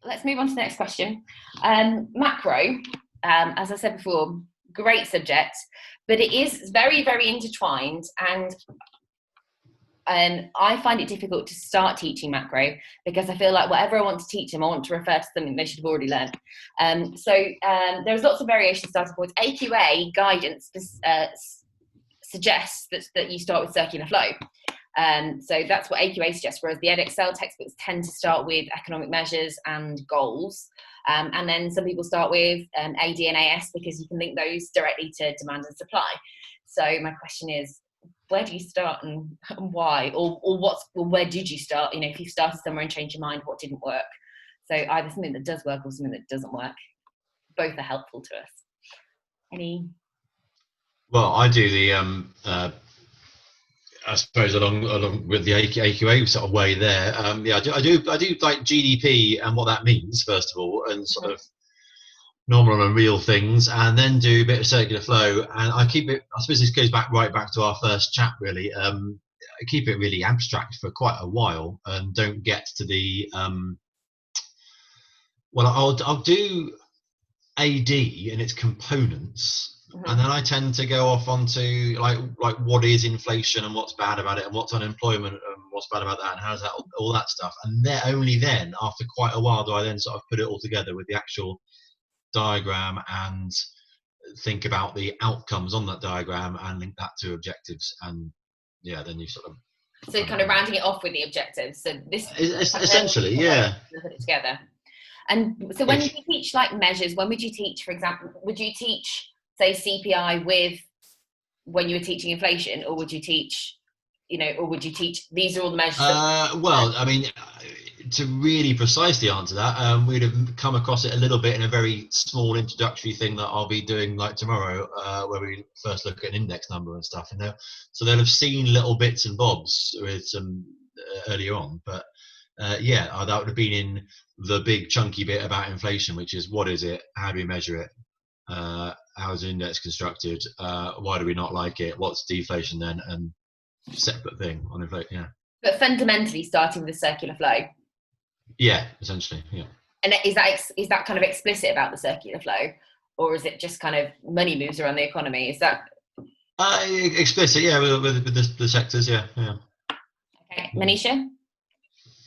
let's move on to the next question. Macro, as I said before, great subject, but it is very, very intertwined, and I find it difficult to start teaching macro because I feel like whatever I want to teach them, I want to refer to something they should have already learned. There's lots of variation starting points. AQA guidance suggests that you start with circular flow. So that's what AQA suggests, whereas the Edexcel textbooks tend to start with economic measures and goals. And then some people start with AD and AS because you can link those directly to demand and supply. So my question is, where do you start and why? Or where did you start? You know, if you started somewhere and changed your mind, what didn't work? So either something that does work or something that doesn't work. Both are helpful to us. Any? Well, I do the I suppose along with the AQA sort of way there. Yeah, I do like GDP and what that means first of all, and sort of nominal and real things, and then do a bit of circular flow. And I keep it. I suppose this goes right back to our first chat, really. I keep it really abstract for quite a while, and don't get to the. Well, I'll do AD and its components. And then I tend to go off onto like what is inflation and what's bad about it and what's unemployment and what's bad about that and how's that, all that stuff. And only then, after quite a while, do I then sort of put it all together with the actual diagram and think about the outcomes on that diagram and link that to objectives. And yeah, then you sort of. So kind of rounding it off with the objectives. So this essentially, yeah. Put it together. And so when you teach like measures, when would you teach, for example, would you teach, say, CPI with when you were teaching inflation, or would you teach, or would you teach these are all the measures? Well, I mean, to really precisely answer that, we'd have come across it a little bit in a very small introductory thing that I'll be doing like tomorrow, where we first look at an index number and stuff. So they'll have seen little bits and bobs with some earlier on, but that would have been in the big chunky bit about inflation, which is what is it, how do we measure it, how is the index constructed, why do we not like it, what's deflation then, and separate thing on inflation. Yeah, but fundamentally starting with the circular flow. Yeah, essentially, yeah. And is that kind of explicit about the circular flow, or is it just kind of money moves around the economy? Is that explicit? Yeah, with the sectors. Yeah. Okay, Manisha.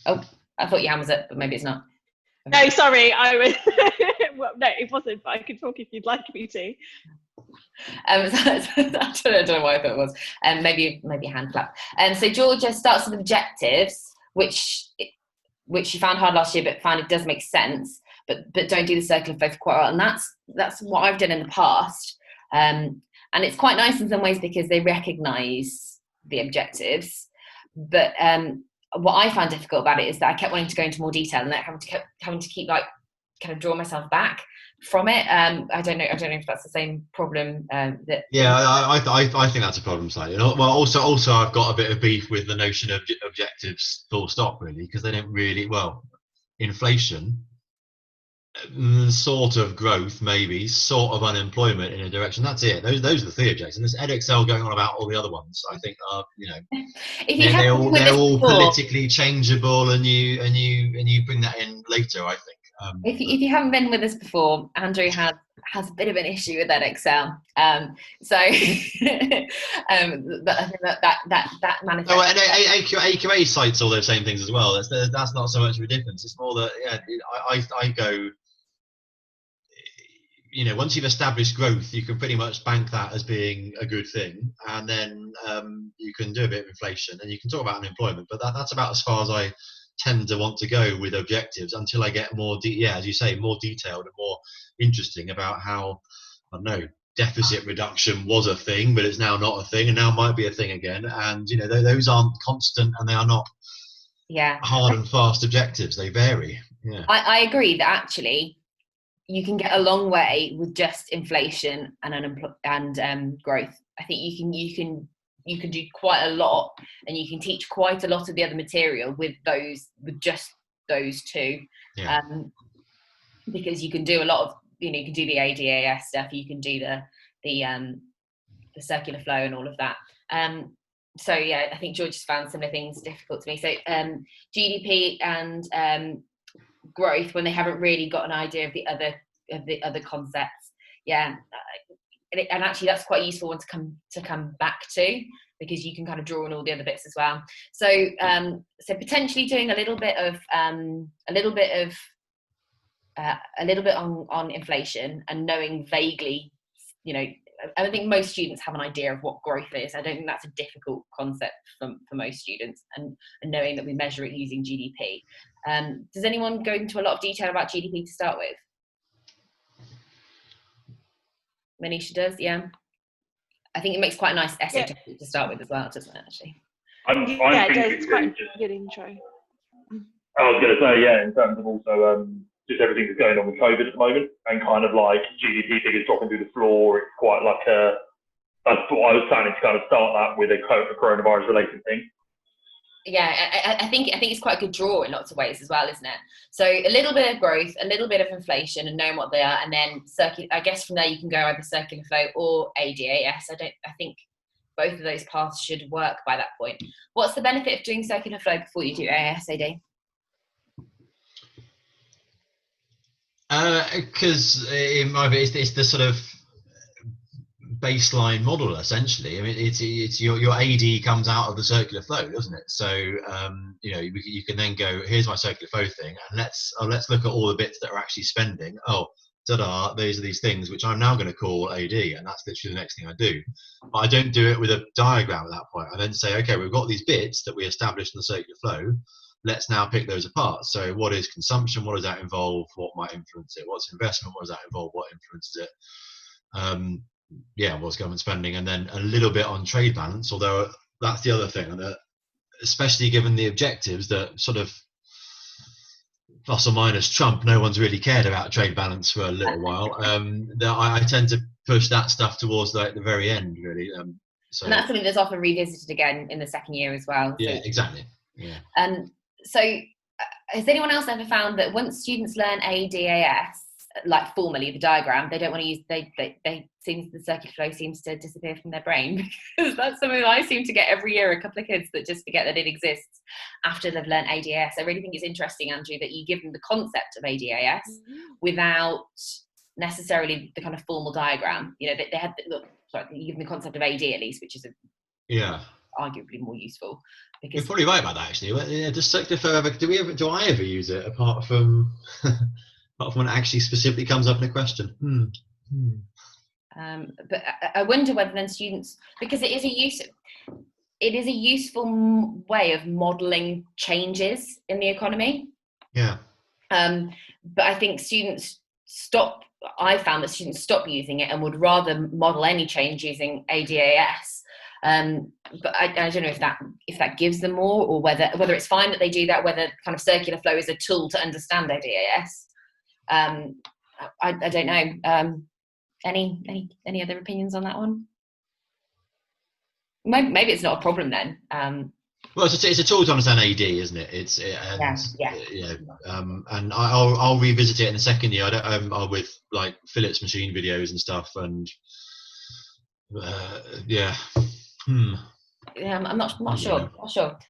Oh, I thought your hand was up, but maybe it's not. No, sorry, I was. Well, no, it wasn't. But I could talk if you'd like me to. I don't know why I thought it was. Maybe a hand clap. So Georgia starts with objectives, which you found hard last year, but found it does make sense. But don't do the circular flow for quite a while, and that's what I've done in the past. And it's quite nice in some ways because they recognise the objectives, but what I found difficult about it is that I kept wanting to go into more detail and that having to keep like kind of draw myself back from it. I don't know if that's the same problem that. Yeah, I think that's a problem slightly. Well, also I've got a bit of beef with the notion of objectives full stop, really, because they don't really, inflation, sort of growth, maybe sort of unemployment in a direction. That's it. Those are the three objectives. And this Edexcel going on about all the other ones, I think are they're all politically changeable, and you bring that in later, I think. If you haven't been with us before, Andrew has a bit of an issue with Edexcel. So I think that manifests. Oh, and AQA cites all those same things as well. That's not so much of a difference. It's more that I go. Once you've established growth, you can pretty much bank that as being a good thing, and then you can do a bit of inflation, and you can talk about unemployment, but that's about as far as I tend to want to go with objectives until I get more, as you say, more detailed and more interesting about how, I don't know, deficit reduction was a thing, but it's now not a thing, and now might be a thing again, and those aren't constant, and they are not hard and fast objectives. They vary. Yeah, I agree that actually you can get a long way with just inflation and growth. I think you can do quite a lot, and you can teach quite a lot of the other material with just those two. Yeah. Because you can do a lot of, you can do the ADAS stuff, you can do the circular flow and all of that. So yeah, I think George has found similar things difficult to me. So GDP and growth when they haven't really got an idea of the other concepts. Yeah, and actually that's quite a useful one to come back to, because you can kind of draw on all the other bits as well. So so potentially doing a little bit on inflation, and knowing vaguely, I think most students have an idea of what growth is. I don't think that's a difficult concept for most students, and knowing that we measure it using GDP. Does anyone go into a lot of detail about GDP to start with? Manisha does, yeah. I think it makes quite a nice essay to start with as well, doesn't it, actually? Yeah, it does. It's quite a good intro. I was going to say, yeah, in terms of also just everything that's going on with COVID at the moment, and kind of like GDP figures dropping through the floor. It's quite like that's what I was planning to kind of start that with a coronavirus related thing. Yeah, I think it's quite a good draw in lots of ways as well, isn't it? So a little bit of growth, a little bit of inflation, and knowing what they are, and then I guess from there you can go either circular flow or ADAS. I think both of those paths should work by that point. What's the benefit of doing circular flow before you do ASAD? Because it's the sort of baseline model essentially. I mean, it's your AD comes out of the circular flow, doesn't it? So you can then go, here's my circular flow thing, and let's look at all the bits that are actually spending. Oh, ta-da! These are these things which I'm now going to call AD, and that's literally the next thing I do. But I don't do it with a diagram at that point. I then say, okay, we've got these bits that we established in the circular flow. Let's now pick those apart. So what is consumption? What does that involve? What might influence it? What's investment? What does that involve? What influences it? What's government spending? And then a little bit on trade balance, although that's the other thing, and especially given the objectives that sort of plus or minus Trump, no one's really cared about trade balance for a little while. I tend to push that stuff towards like the very end, really. So, and that's something that's often revisited again in the second year as well. Yeah, exactly. Yeah. So has anyone else ever found that once students learn ADAS, like formally the diagram, they don't want to use, the circular flow seems to disappear from their brain? Because that's something that I seem to get every year, a couple of kids that just forget that it exists after they've learned ADAS. I really think it's interesting, Andrew, that you give them the concept of ADAS without necessarily the kind of formal diagram. You give them the concept of AD at least, which is arguably more useful. Because you're probably right about that, actually. Does circular flow ever? Do I ever use it apart from when it actually specifically comes up in a question? But I wonder whether then students, because it is a useful way of modelling changes in the economy. Yeah. But I think I found that students stop using it and would rather model any change using ADAS. But I don't know if that gives them more, or whether it's fine that they do that, whether kind of circular flow is a tool to understand ADAS. I don't know. Any other opinions on that one? Maybe it's not a problem then. Well, it's a tool to understand AD, isn't it? And I'll revisit it in the second year. I'm with like Phillips machine videos and stuff, and I'm not sure.